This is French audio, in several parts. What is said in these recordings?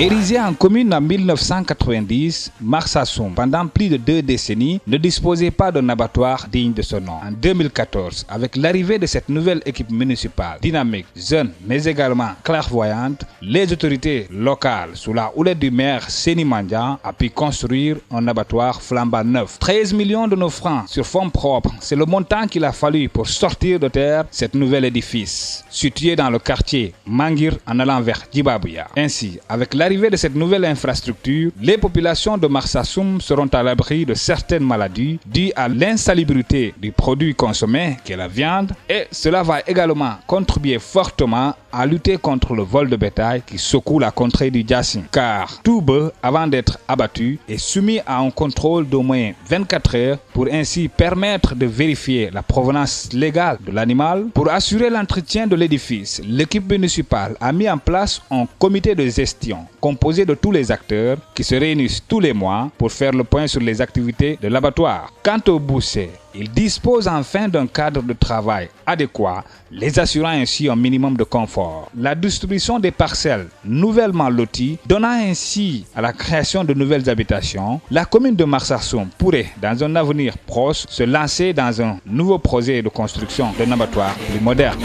Érigé en commune en 1990, Marsassoum, pendant plus de 2 décennies, ne disposait pas d'un abattoir digne de ce nom. En 2014, avec l'arrivée de cette nouvelle équipe municipale, dynamique, jeune, mais également clairvoyante, les autorités locales, sous la houlette du maire Seni Mandiang, a pu construire un abattoir flambant neuf. 13 millions de nos francs sur fonds propres, c'est le montant qu'il a fallu pour sortir de terre cet nouvel édifice, situé dans le quartier Mangir en allant vers Djibabouya. Ainsi, avec l'arrivée de cette nouvelle infrastructure, les populations de Marsassoum seront à l'abri de certaines maladies dues à l'insalubrité du produit consommé, qui est la viande, et cela va également contribuer fortement à lutter contre le vol de bétail qui secoue la contrée du Djassin. Car tout bœuf, avant d'être abattu, est soumis à un contrôle d'au moins 24 heures pour ainsi permettre de vérifier la provenance légale de l'animal. Pour assurer l'entretien de l'édifice, l'équipe municipale a mis en place un comité de gestion composé de tous les acteurs qui se réunissent tous les mois pour faire le point sur les activités de l'abattoir. Quant aux bouchers, ils disposent enfin d'un cadre de travail adéquat, les assurant ainsi un minimum de confort. La distribution des parcelles nouvellement loties, donnant ainsi à la création de nouvelles habitations, la commune de Marsassoum pourrait, dans un avenir proche, se lancer dans un nouveau projet de construction d'un abattoir plus moderne.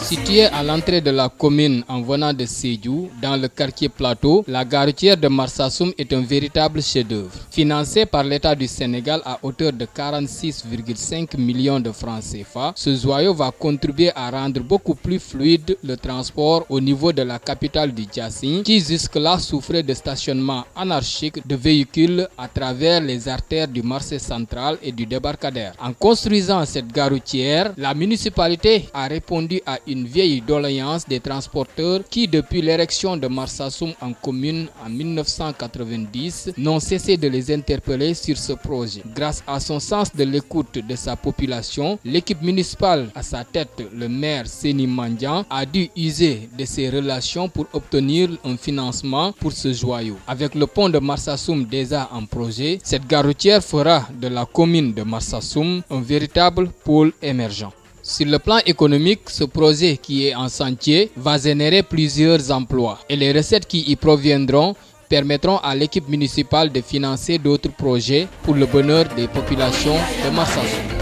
Située à l'entrée de la commune en venant de Sédhiou, dans le quartier Plateau, la gare routière de Marsassoum est un véritable chef-d'œuvre. Financé par l'État du Sénégal à hauteur de 46,5 millions de francs CFA, ce joyau va contribuer à rendre beaucoup plus fluide le transport au niveau de la capitale du Djassin, qui jusque-là souffrait de stationnement anarchique de véhicules à travers les artères du marché central et du débarcadère. En construisant cette gare routière, la municipalité a répondu à une vieille doléance des transporteurs qui, depuis l'érection de Marsassoum en commune en 1990, n'ont cessé de les interpeller sur ce projet. Grâce à son sens de l'écoute de sa population, l'équipe municipale, à sa tête le maire Seni Mandiang, a dû user de ses relations pour obtenir un financement pour ce joyau. Avec le pont de Marsassoum déjà en projet, cette gare routière fera de la commune de Marsassoum un véritable pôle émergent. Sur le plan économique, ce projet qui est en chantier va générer plusieurs emplois et les recettes qui y proviendront permettront à l'équipe municipale de financer d'autres projets pour le bonheur des populations de Marsassoum.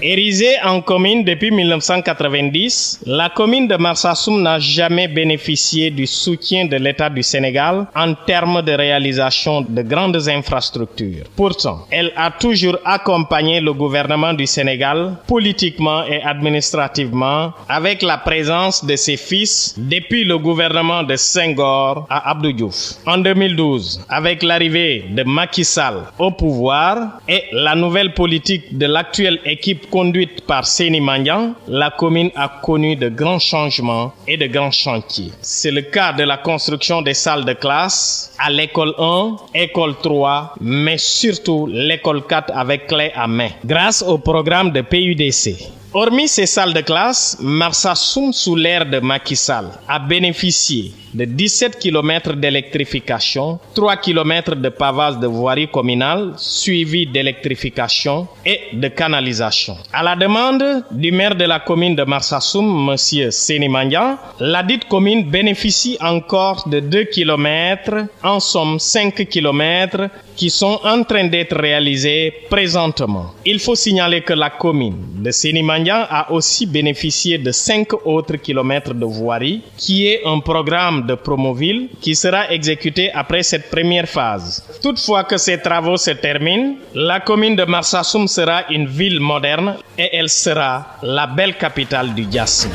Érigée en commune depuis 1990, la commune de Marsassoum n'a jamais bénéficié du soutien de l'État du Sénégal en termes de réalisation de grandes infrastructures. Pourtant, elle a toujours accompagné le gouvernement du Sénégal politiquement et administrativement avec la présence de ses fils depuis le gouvernement de Senghor à Abdou Diouf. En 2012, avec l'arrivée de Macky Sall au pouvoir et la nouvelle politique de l'actuelle équipe conduite par Seni Mandiang, la commune a connu de grands changements et de grands chantiers. C'est le cas de la construction des salles de classe à l'école 1, école 3, mais surtout l'école 4 avec clé à main, grâce au programme de PUDC. Hormis ces salles de classe, Marsassoum, sous l'ère de Macky Sall, a bénéficié de 17 km d'électrification, 3 km de pavage de voirie communale, suivi d'électrification et de canalisation. À la demande du maire de la commune de Marsassoum, M. Seni Mandiang, la dite commune bénéficie encore de 2 km, en somme 5 km, qui sont en train d'être réalisés présentement. Il faut signaler que la commune de Seni Mandiang a aussi bénéficié de 5 autres kilomètres de voirie, qui est un programme de Promoville qui sera exécuté après cette première phase. Toutefois que ces travaux se terminent, la commune de Marsassoum sera une ville moderne et elle sera la belle capitale du Djassin.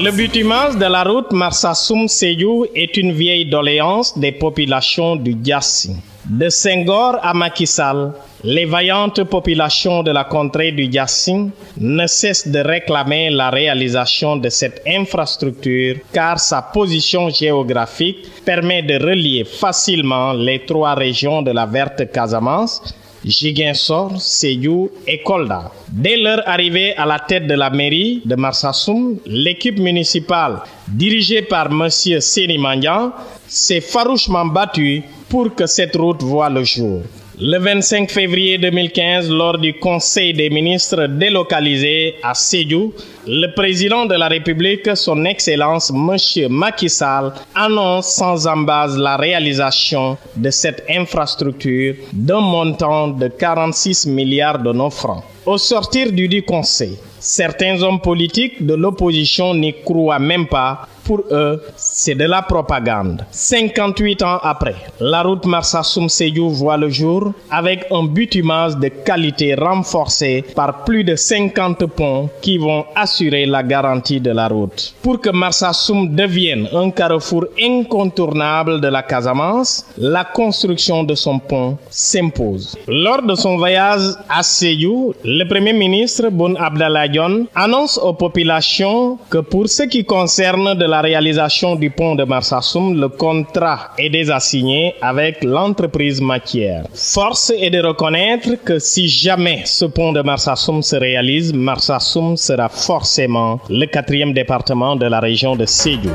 Le bitumage de la route Marsassoum-Sédhiou est une vieille doléance des populations du Djassin. De Senghor à Macky Sall, les vaillantes populations de la contrée du Diassing ne cessent de réclamer la réalisation de cette infrastructure car sa position géographique permet de relier facilement les 3 régions de la verte Casamance, Ziguinchor, Sédhiou et Kolda. Dès leur arrivée à la tête de la mairie de Marsassoum, l'équipe municipale dirigée par M. Seni Mandiang s'est farouchement battue pour que cette route voie le jour. Le 25 février 2015, lors du Conseil des ministres délocalisé à Sédhiou, le président de la République, son Excellence M. Macky Sall, annonce sans embase la réalisation de cette infrastructure d'un montant de 46 milliards de nos francs. Au sortir du Conseil, certains hommes politiques de l'opposition n'y croient même pas. Pour eux, c'est de la propagande. 58 ans après, la route Marsassoum-Sédhiou voit le jour avec un bitumage de qualité renforcé par plus de 50 ponts qui vont assurer la garantie de la route. Pour que Marsassoum devienne un carrefour incontournable de la Casamance, la construction de son pont s'impose. Lors de son voyage à Sédhiou, le Premier ministre Boun Abdallah Dionne annonce aux populations que pour ce qui concerne de la réalisation du pont de Marsassoum, le contrat est déjà signé avec l'entreprise matière. Force est de reconnaître que si jamais ce pont de Marsassoum se réalise, Marsassoum sera forcément le 4e département de la région de Sédhiou.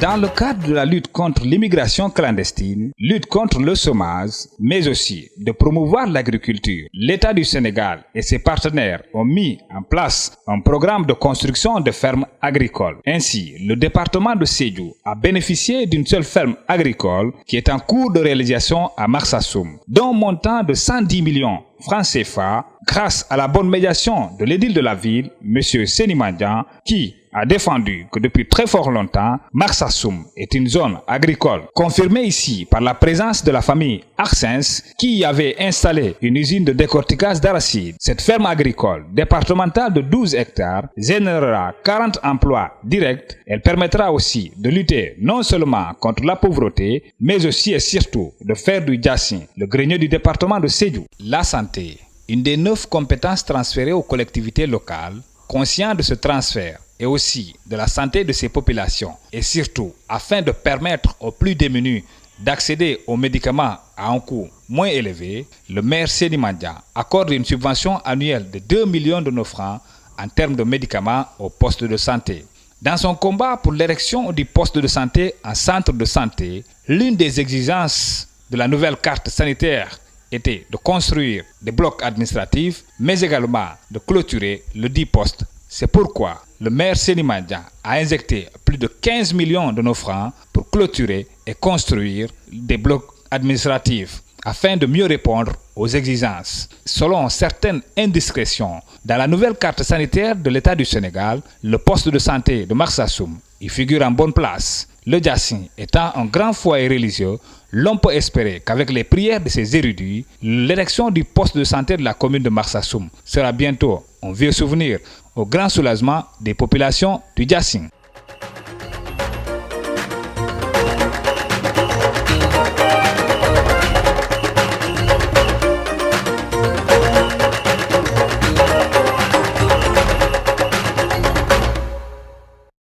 Dans le cadre de la lutte contre l'immigration clandestine, lutte contre le chômage, mais aussi de promouvoir l'agriculture, l'État du Sénégal et ses partenaires ont mis en place un programme de construction de fermes agricoles. Ainsi, le département de Sédhiou a bénéficié d'une seule ferme agricole qui est en cours de réalisation à Marsassoum, d'un montant de 110 millions francs CFA grâce à la bonne médiation de l'édile de la ville, M. Seni Mandiang, qui a défendu que depuis très fort longtemps, Marsassoum est une zone agricole, confirmée ici par la présence de la famille Arsens qui y avait installé une usine de décortiquage d'arachide. Cette ferme agricole départementale de 12 hectares générera 40 emplois directs. Elle permettra aussi de lutter non seulement contre la pauvreté, mais aussi et surtout de faire du Diassing le grenier du département de Sédhiou. La santé, une des 9 compétences transférées aux collectivités locales, conscient de ce transfert et aussi de la santé de ces populations et surtout afin de permettre aux plus démunis d'accéder aux médicaments à un coût moins élevé, le maire Seni Mandiang accorde une subvention annuelle de 2 millions de nos francs en termes de médicaments aux postes de santé. Dans son combat pour l'érection du poste de santé en centre de santé, l'une des exigences de la nouvelle carte sanitaire était de construire des blocs administratifs, mais également de clôturer le dit poste. C'est pourquoi le maire Seni Mandiang a injecté plus de 15 millions de nos francs pour clôturer et construire des blocs administratifs afin de mieux répondre aux exigences. Selon certaines indiscrétions, dans la nouvelle carte sanitaire de l'État du Sénégal, le poste de santé de Marsassoum y figure en bonne place. Le Diassing étant un grand foyer religieux, l'on peut espérer qu'avec les prières de ces érudits, l'érection du poste de santé de la commune de Marsassoum sera bientôt un vieux souvenir au grand soulagement des populations du Diassing.